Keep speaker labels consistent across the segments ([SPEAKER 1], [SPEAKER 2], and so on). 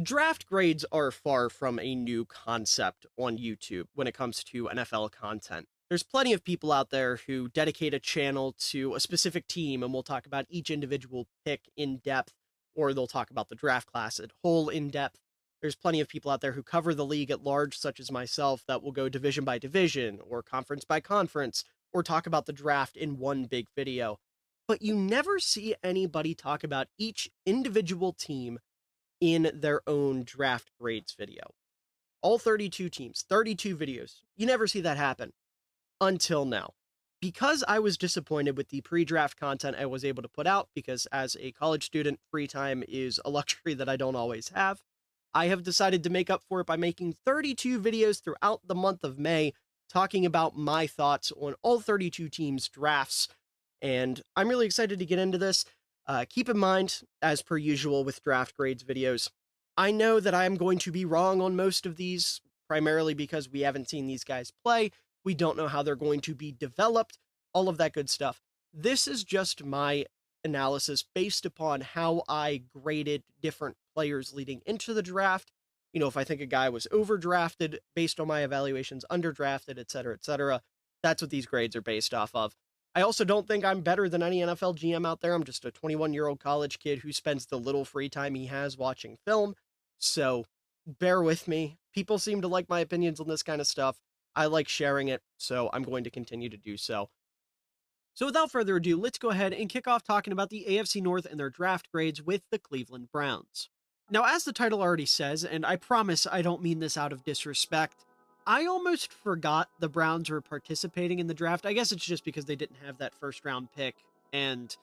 [SPEAKER 1] Draft grades are far from a new concept on YouTube when it comes to NFL content. There's plenty of people out there who dedicate a channel to a specific team and will talk about each individual pick in depth, or they'll talk about the draft class at whole in depth. There's plenty of people out there who cover the league at large, such as myself, that will go division by division or conference by conference or talk about the draft in one big video. But you never see anybody talk about each individual team in their own draft grades video. All 32 teams, 32 videos. You never see that happen until now. Because I was disappointed with the pre draft content I was able to put out, because as a college student, free time is a luxury that I don't always have, I have decided to make up for it by making 32 videos throughout the month of May talking about my thoughts on all 32 teams' drafts. And I'm really excited to get into this. Keep in mind, as per usual with draft grades videos, I know that I'm going to be wrong on most of these, primarily because we haven't seen these guys play. We don't know how they're going to be developed, all of that good stuff. This is just my analysis based upon how I graded different players leading into the draft. You know, if I think a guy was overdrafted based on my evaluations, underdrafted, et cetera, et cetera. That's what these grades are based off of. I also don't think I'm better than any NFL GM out there. I'm just a 21-year-old college kid who spends the little free time he has watching film. So bear with me. People seem to like my opinions on this kind of stuff. I like sharing it, so I'm going to continue to do so. So without further ado, let's go ahead and kick off talking about the AFC North and their draft grades with the Cleveland Browns. Now, as the title already says, and I promise I don't mean this out of disrespect, I almost forgot the Browns were participating in the draft. I guess it's just because they didn't have that first round pick. And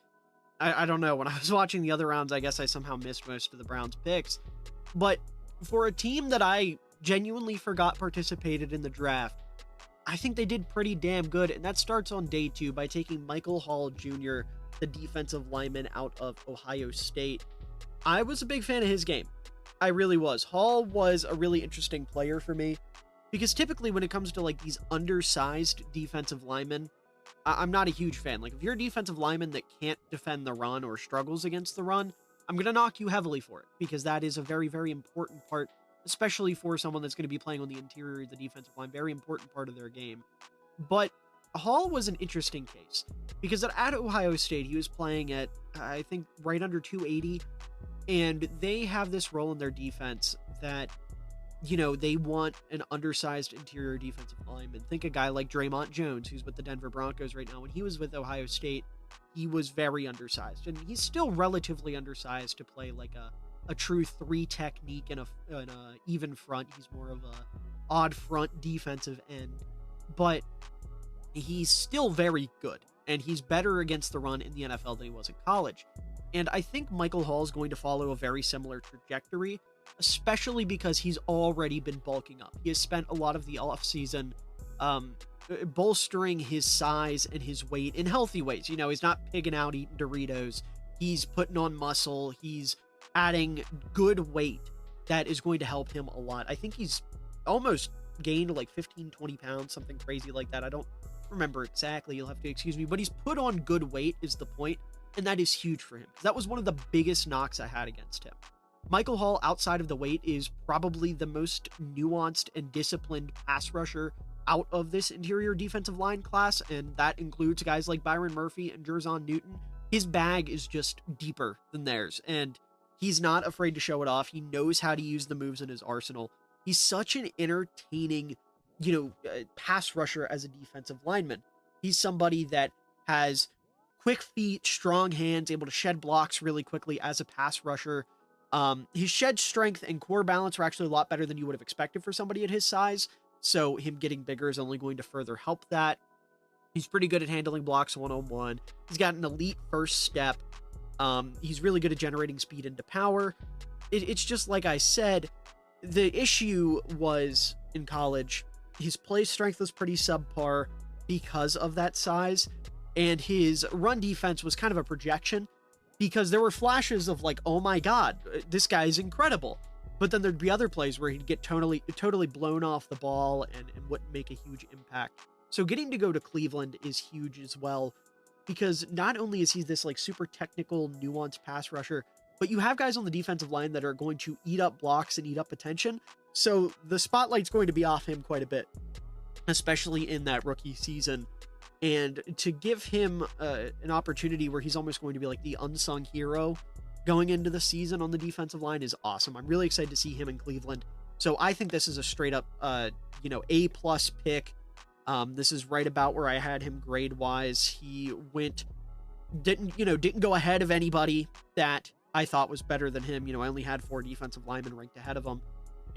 [SPEAKER 1] I don't know. When I was watching the other rounds, I guess I somehow missed most of the Browns picks. But for a team that I genuinely forgot participated in the draft, I think they did pretty damn good. And that starts on day 2 by taking Michael Hall Jr., the defensive lineman out of Ohio State. I was a big fan of his game. I really was. Hall was a really interesting player for me because typically when it comes to like these undersized defensive linemen, I'm not a huge fan. Like if you're a defensive lineman that can't defend the run or struggles against the run, I'm going to knock you heavily for it because that is a very, very important part, especially for someone that's going to be playing on the interior of the defensive line, very important part of their game. But Hall was an interesting case because at Ohio State, he was playing at, I think, right under 280. And they have this role in their defense that, you know, they want an undersized interior defensive lineman. Think a guy like Draymond Jones, who's with the Denver Broncos right now. When he was with Ohio State, he was very undersized. And he's still relatively undersized to play like a true 3 technique and a even front. He's more of a odd front defensive end. But he's still very good. And he's better against the run in the NFL than he was in college. And I think Michael Hall is going to follow a very similar trajectory, especially because he's already been bulking up. He has spent a lot of the offseason bolstering his size and his weight in healthy ways. You know, he's not pigging out eating Doritos. He's putting on muscle. He's adding good weight that is going to help him a lot. I think he's almost gained like 15, 20 pounds, something crazy like that. I don't remember exactly. You'll have to excuse me. But he's put on good weight is the point. And that is huge for him. That was one of the biggest knocks I had against him. Michael Hall, outside of the weight, is probably the most nuanced and disciplined pass rusher out of this interior defensive line class, and that includes guys like Byron Murphy and Jerzon Newton. His bag is just deeper than theirs, and he's not afraid to show it off. He knows how to use the moves in his arsenal. He's such an entertaining, pass rusher as a defensive lineman. He's somebody that has quick feet, strong hands, able to shed blocks really quickly as a pass rusher. His shed strength and core balance are actually a lot better than you would have expected for somebody at his size. So him getting bigger is only going to further help that. He's pretty good at handling blocks one-on-one. He's got an elite first step. He's really good at generating speed into power. It's just like I said, the issue was in college, his play strength was pretty subpar because of that size. And his run defense was kind of a projection because there were flashes of like, oh my God, this guy is incredible. But then there'd be other plays where he'd get totally blown off the ball and wouldn't make a huge impact. So getting to go to Cleveland is huge as well, because not only is he this like super technical, nuanced pass rusher, but you have guys on the defensive line that are going to eat up blocks and eat up attention. So the spotlight's going to be off him quite a bit, especially in that rookie season. And to give him an opportunity where he's almost going to be like the unsung hero going into the season on the defensive line is awesome. I'm really excited to see him in Cleveland. So I think this is a straight up, A+ pick. This is right about where I had him grade wise. He didn't go ahead of anybody that I thought was better than him. I only had 4 defensive linemen ranked ahead of him,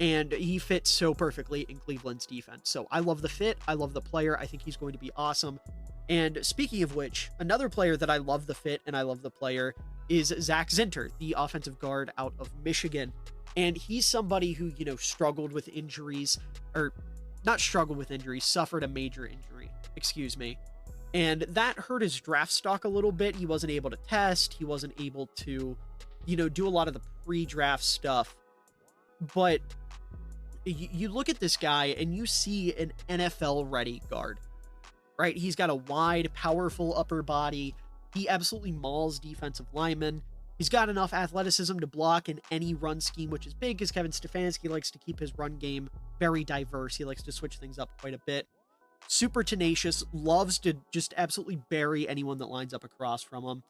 [SPEAKER 1] and he fits so perfectly in Cleveland's defense. So I love the fit. I love the player. I think he's going to be awesome. And speaking of which, another player that I love the fit and I love the player is Zach Zinter, the offensive guard out of Michigan. And he's somebody who, struggled with injuries, or not struggled with injuries, suffered a major injury, excuse me. And that hurt his draft stock a little bit. He wasn't able to test. He wasn't able to, do a lot of the pre-draft stuff. But you look at this guy and you see an NFL-ready guard, right? He's got a wide, powerful upper body. He absolutely mauls defensive linemen. He's got enough athleticism to block in any run scheme, which is big because Kevin Stefanski likes to keep his run game very diverse. He likes to switch things up quite a bit. Super tenacious, loves to just absolutely bury anyone that lines up across from him.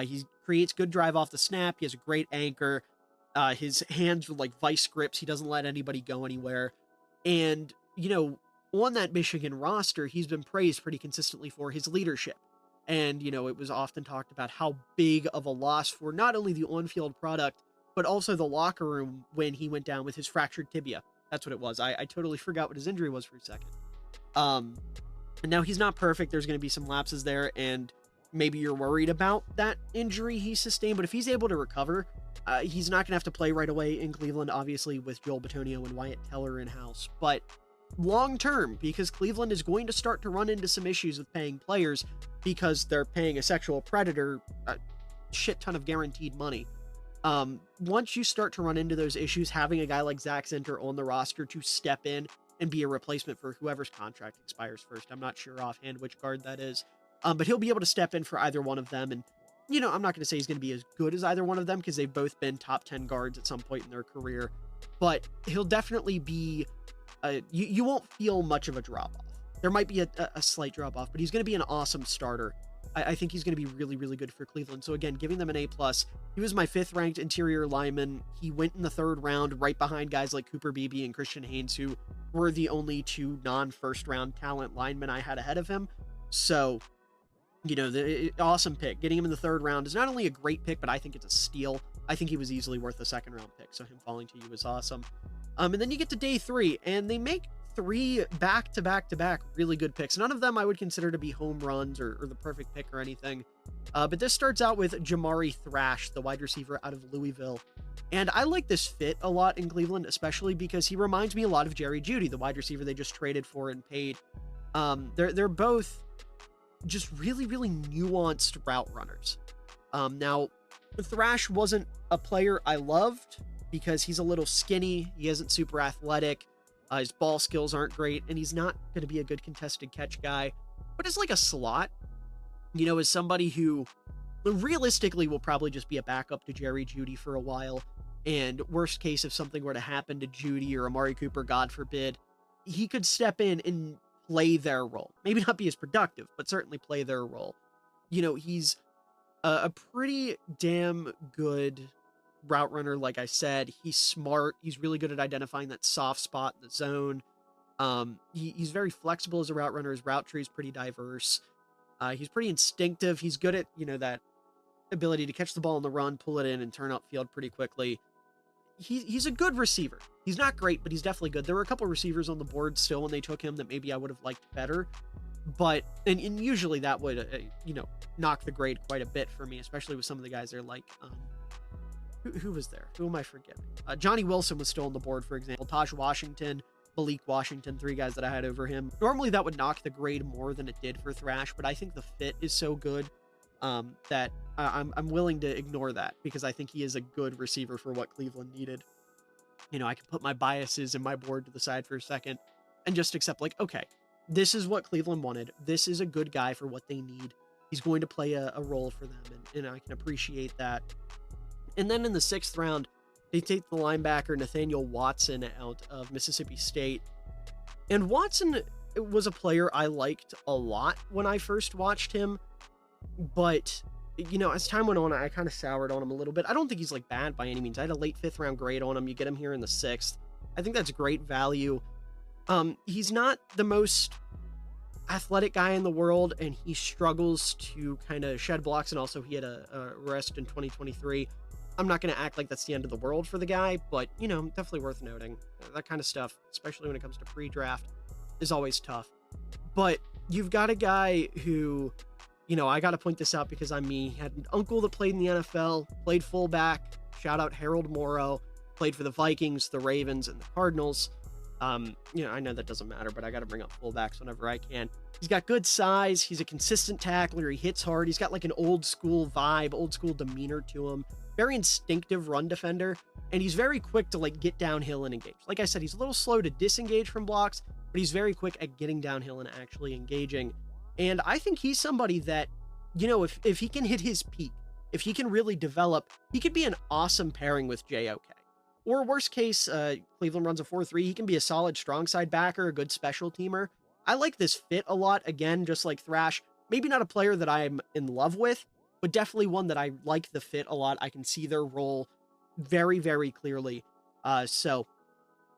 [SPEAKER 1] He creates good drive off the snap. He has a great anchor. His hands are like vice grips. He doesn't let anybody go anywhere. And, on that Michigan roster, he's been praised pretty consistently for his leadership. And, it was often talked about how big of a loss for not only the on-field product, but also the locker room when he went down with his fractured tibia. That's what it was. I totally forgot what his injury was for a second. And now he's not perfect. There's going to be some lapses there, and maybe you're worried about that injury he sustained, but if he's able to recover, he's not going to have to play right away in Cleveland, obviously, with Joel Bitonio and Wyatt Teller in-house. But long term, because Cleveland is going to start to run into some issues with paying players because they're paying a sexual predator a shit ton of guaranteed money. Once you start to run into those issues, having a guy like Zach Zinter on the roster to step in and be a replacement for whoever's contract expires first. I'm not sure offhand which guard that is. But he'll be able to step in for either one of them. And, I'm not going to say he's going to be as good as either one of them because they've both been top 10 guards at some point in their career. But he'll definitely be, you won't feel much of a drop-off. There might be a slight drop-off, but he's going to be an awesome starter. I think he's going to be really, really good for Cleveland. So again, giving them an A+. He was my 5th ranked interior lineman. He went in the 3rd round right behind guys like Cooper Beebe and Christian Haynes, who were the only 2 non-first round talent linemen I had ahead of him. So, the awesome pick. Getting him in the 3rd round is not only a great pick, but I think it's a steal. I think he was easily worth a 2nd round pick. So him falling to you is awesome. And then you get to day 3 and they make 3 back-to-back-to-back really good picks. None of them I would consider to be home runs or the perfect pick or anything. But this starts out with Jamari Thrash, the wide receiver out of Louisville. And I like this fit a lot in Cleveland, especially because he reminds me a lot of Jerry Jeudy, the wide receiver they just traded for and paid. They're both just really, really nuanced route runners. Now, Thrash wasn't a player I loved because he's a little skinny. He isn't super athletic. His ball skills aren't great, and he's not going to be a good contested catch guy. But as like a slot, as somebody who realistically will probably just be a backup to Jerry Jeudy for a while. And worst case, if something were to happen to Jeudy or Amari Cooper, God forbid, he could step in and play their role. Maybe not be as productive, but certainly play their role. He's a pretty damn good route runner. Like I said, he's smart. He's really good at identifying that soft spot in the zone. He's very flexible as a route runner. His route tree is pretty diverse. He's pretty instinctive. He's good at, that ability to catch the ball on the run, pull it in, and turn upfield pretty quickly. He's a good receiver. He's not great, but he's definitely good. There were a couple receivers on the board still when they took him that maybe I would have liked better. But, and usually that would, knock the grade quite a bit for me, especially with some of the guys there like, who was there? Who am I forgetting? Johnny Wilson was still on the board, for example. Taj Washington, Malik Washington, 3 guys that I had over him. Normally that would knock the grade more than it did for Thrash, but I think the fit is so good that I'm willing to ignore that because I think he is a good receiver for what Cleveland needed. I can put my biases and my board to the side for a second and just accept okay, this is what Cleveland wanted. This is a good guy for what they need. He's going to play a role for them, and I can appreciate that. And then in the 6th round, they take the linebacker Nathaniel Watson out of Mississippi State. And Watson was a player I liked a lot when I first watched him, but as time went on, I kind of soured on him a little bit. I don't think he's like bad by any means. I had a late 5th round grade on him. You get him here in the 6th. I think that's great value. He's not the most athletic guy in the world, and he struggles to kind of shed blocks, and also he had a arrest in 2023. I'm not going to act like that's the end of the world for the guy, but, definitely worth noting. That kind of stuff, especially when it comes to pre-draft, is always tough. But you've got a guy who, I got to point this out because I'm me. He had an uncle that played in the NFL, played fullback. Shout out Harold Morrow. Played for the Vikings, the Ravens, and the Cardinals. I know that doesn't matter, but I got to bring up fullbacks whenever I can. He's got good size. He's a consistent tackler. He hits hard. He's got like an old school vibe, old school demeanor to him. Very instinctive run defender. And he's very quick to like get downhill and engage. Like I said, he's a little slow to disengage from blocks, but he's very quick at getting downhill and actually engaging. And I think he's somebody that, if he can hit his peak, if he can really develop, he could be an awesome pairing with JOK. Or worst case, Cleveland runs a 4-3. He can be a solid strong side backer, a good special teamer. I like this fit a lot. Again, just like Thrash, maybe not a player that I'm in love with, but definitely one that I like the fit a lot. I can see their role very, very clearly. So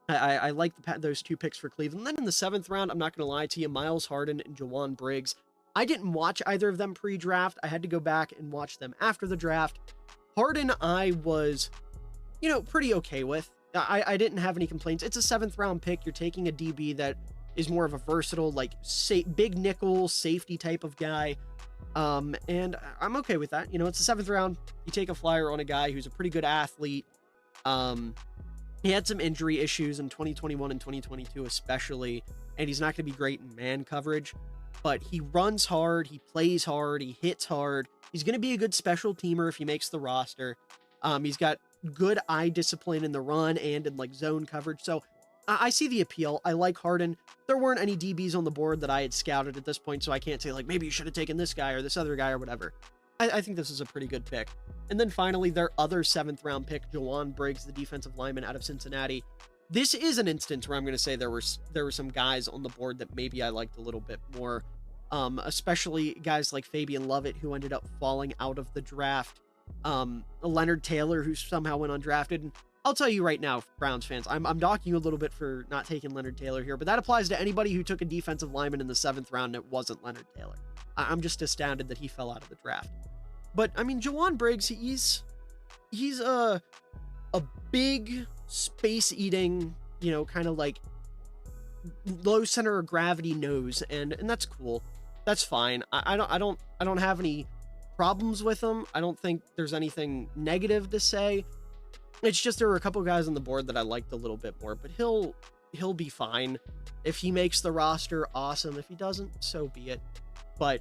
[SPEAKER 1] I like those 2 picks for Cleveland. Then in the 7th round, I'm not going to lie to you, Myles Harden and Jawan Briggs. I didn't watch either of them pre-draft. I had to go back and watch them after the draft. Harden, I was pretty okay with. I didn't have any complaints. It's a 7th round pick. You're taking a DB that is more of a versatile, like big nickel safety type of guy. And I'm okay with that. It's the 7th round. You take a flyer on a guy who's a pretty good athlete. He had some injury issues in 2021 and 2022, especially, and he's not going to be great in man coverage, but he runs hard. He plays hard. He hits hard. He's going to be a good special teamer if he makes the roster. He's got good eye discipline in the run and in like zone coverage. So I see the appeal. I like Harden. There weren't any DBs on the board that I had scouted at this point, so I can't say like, maybe you should have taken this guy or this other guy or whatever. I think this is a pretty good pick. And then finally, their other 7th round pick, Jawan Briggs, the defensive lineman out of Cincinnati. This is an instance where I'm going to say there were some guys on the board that maybe I liked a little bit more, especially guys like Fabian Lovett, who ended up falling out of the draft. Leonard Taylor, who somehow went undrafted. And I'll tell you right now, Browns fans, I'm docking you a little bit for not taking Leonard Taylor here, but that applies to anybody who took a defensive lineman in the 7th round and it wasn't Leonard Taylor. I'm just astounded that he fell out of the draft. But I mean, Jawan Briggs, he's a big space eating, kind of like low center of gravity nose, and that's cool. That's fine. I don't have any problems with him. I don't think there's anything negative to say. It's just there were a couple guys on the board that I liked a little bit more, but he'll be fine. If he makes the roster, awesome. If he doesn't, so be it. But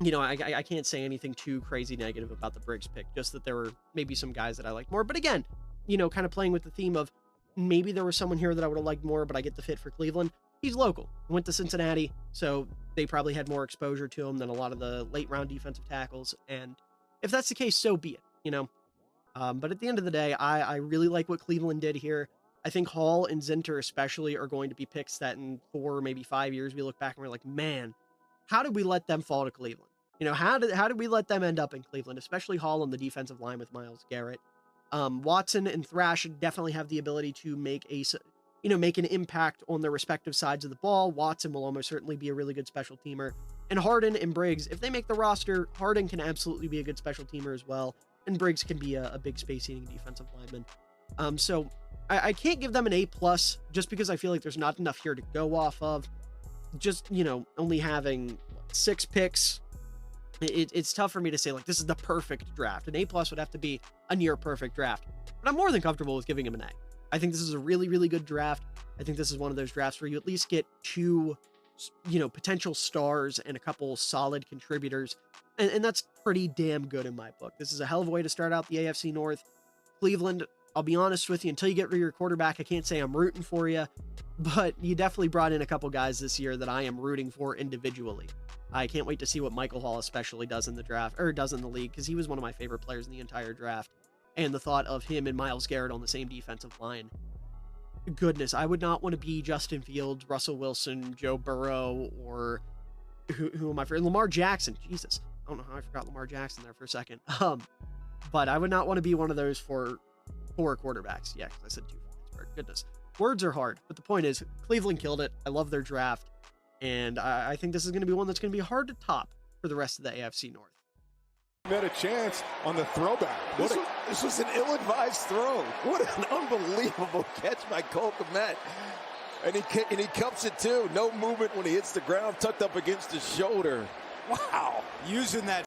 [SPEAKER 1] I can't say anything too crazy negative about the Briggs pick, just that there were maybe some guys that I liked more. But again, kind of playing with the theme of maybe there was someone here that I would have liked more, but I get the fit for Cleveland. He's local. Went to Cincinnati, so they probably had more exposure to him than a lot of the late round defensive tackles. And if that's the case, so be it, But at the end of the day, I really like what Cleveland did here. I think Hall and Zinter especially are going to be picks that in 4, maybe 5 years, we look back and we're like, man, how did we let them fall to Cleveland? How did we let them end up in Cleveland, especially Hall on the defensive line with Myles Garrett? Watson and Thrash definitely have the ability to make an impact on their respective sides of the ball. Watson will almost certainly be a really good special teamer. And Harden and Briggs, if they make the roster, Harden can absolutely be a good special teamer as well. And Briggs can be a big space-eating defensive lineman. So I can't give them an A+, just because I feel like there's not enough here to go off of. Just, only having 6 picks, it's tough for me to say, like, this is the perfect draft. An A+ would have to be a near-perfect draft. But I'm more than comfortable with giving him an A. I think this is a really, really good draft. I think this is one of those drafts where you at least get 2, potential stars and a couple solid contributors. And that's pretty damn good in my book. This is a hell of a way to start out the AFC North. Cleveland, I'll be honest with you, until you get rid of your quarterback, I can't say I'm rooting for you. But you definitely brought in a couple guys this year that I am rooting for individually. I can't wait to see what Michael Hall especially does in the draft, or does in the league, because he was one of my favorite players in the entire draft. And the thought of him and Myles Garrett on the same defensive line. Goodness, I would not want to be Justin Fields, Russell Wilson, Joe Burrow, or who am I for? Lamar Jackson. Jesus. I don't know how I forgot Lamar Jackson there for a second. But I would not want to be one of those for 4 quarterbacks. Yeah, because I said 2 for Pittsburgh. Goodness. Words are hard. But the point is, Cleveland killed it. I love their draft. And I think this is going to be one that's going to be hard to top for the rest of the AFC North.
[SPEAKER 2] Had a chance on the throwback.
[SPEAKER 3] This was an ill-advised throw. What an unbelievable catch by Cole Kmet. And he cups it too. No movement when he hits the ground, tucked up against his shoulder. Wow.
[SPEAKER 2] Using that